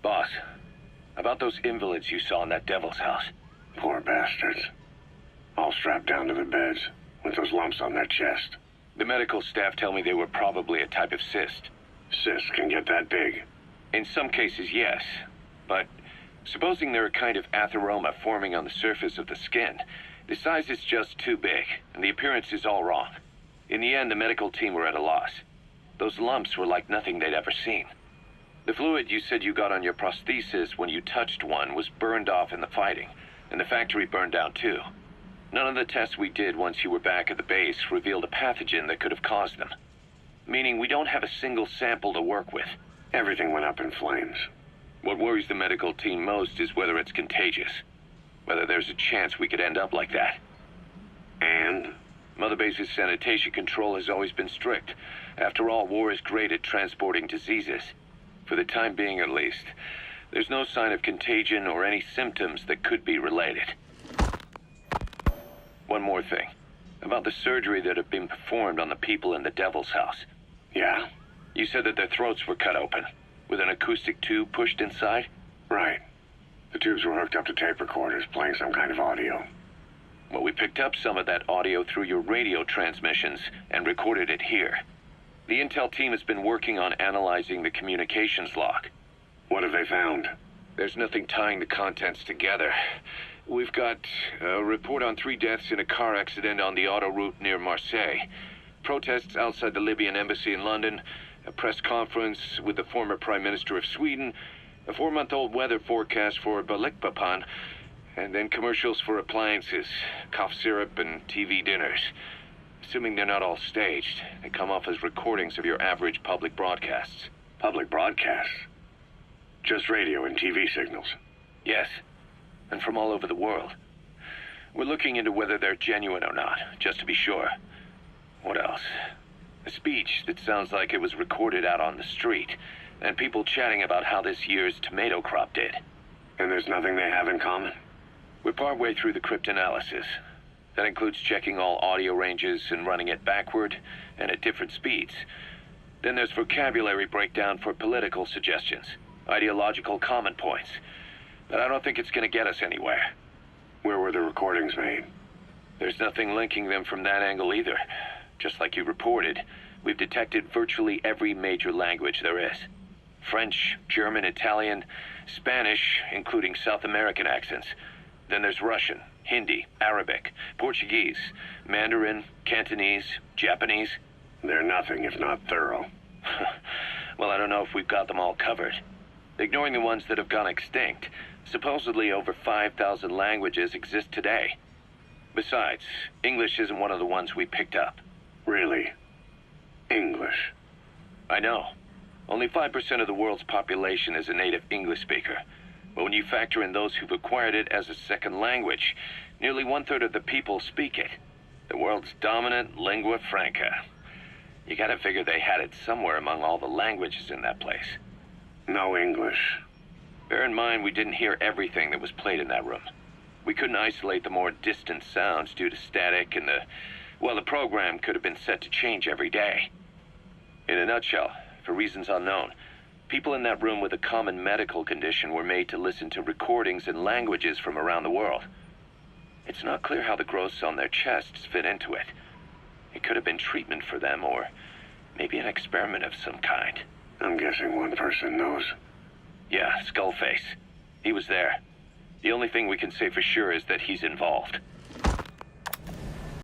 Boss, about those invalids you saw in that devil's house. Poor bastards. All strapped down to the beds, with those lumps on their chest. The medical staff tell me they were probably a type of cyst. Cysts can get that big. In some cases, yes. But supposing they're a kind of atheroma forming on the surface of the skin, the size is just too big, and the appearance is all wrong. In the end, the medical team were at a loss. Those lumps were like nothing they'd ever seen. The fluid you said you got on your prosthesis when you touched one was burned off in the fighting, and the factory burned down too. None of the tests we did once you were back at the base revealed a pathogen that could have caused them. Meaning we don't have a single sample to work with. Everything went up in flames. What worries the medical team most is whether it's contagious. Whether there's a chance we could end up like that. And? Mother Base's sanitation control has always been strict. After all, war is great at transporting diseases. For the time being at least, there's no sign of contagion or any symptoms that could be related. One more thing. About the surgery that had been performed on the people in the Devil's House. Yeah? You said that their throats were cut open, with an acoustic tube pushed inside? Right. The tubes were hooked up to tape recorders, playing some kind of audio. Well, we picked up some of that audio through your radio transmissions and recorded it here. The intel team has been working on analyzing the communications log. What have they found? There's nothing tying the contents together. We've got a report on 3 deaths in a car accident on the autoroute near Marseille, protests outside the Libyan embassy in London, a press conference with the former Prime Minister of Sweden, a 4-month-old weather forecast for Balikpapan, and then commercials for appliances, cough syrup, and TV dinners. Assuming they're not all staged, they come off as recordings of your average public broadcasts. Public broadcasts? Just radio and TV signals? Yes, and from all over the world. We're looking into whether they're genuine or not, just to be sure. What else? A speech that sounds like it was recorded out on the street, and people chatting about how this year's tomato crop did. And there's nothing they have in common? We're partway through the cryptanalysis. That includes checking all audio ranges and running it backward and at different speeds. Then there's vocabulary breakdown for political suggestions, ideological common points. But I don't think it's going to get us anywhere. Where were the recordings made? There's nothing linking them from that angle either. Just like you reported, we've detected virtually every major language there is. French, German, Italian, Spanish, including South American accents. Then there's Russian, Hindi, Arabic, Portuguese, Mandarin, Cantonese, Japanese. They're nothing if not thorough. Well, I don't know if we've got them all covered. Ignoring the ones that have gone extinct, supposedly over 5,000 languages exist today. Besides, English isn't one of the ones we picked up. Really? English? I know. Only 5% of the world's population is a native English speaker. But when you factor in those who've acquired it as a second language, nearly 1/3 of the people speak it. The world's dominant lingua franca. You gotta figure they had it somewhere among all the languages in that place. No English. Bear in mind, we didn't hear everything that was played in that room. We couldn't isolate the more distant sounds due to static, and the program could have been set to change every day. In a nutshell, for reasons unknown, people in that room with a common medical condition were made to listen to recordings in languages from around the world. It's not clear how the growths on their chests fit into it. It could have been treatment for them, or maybe an experiment of some kind. I'm guessing one person knows. Yeah, Skullface. He was there. The only thing we can say for sure is that he's involved.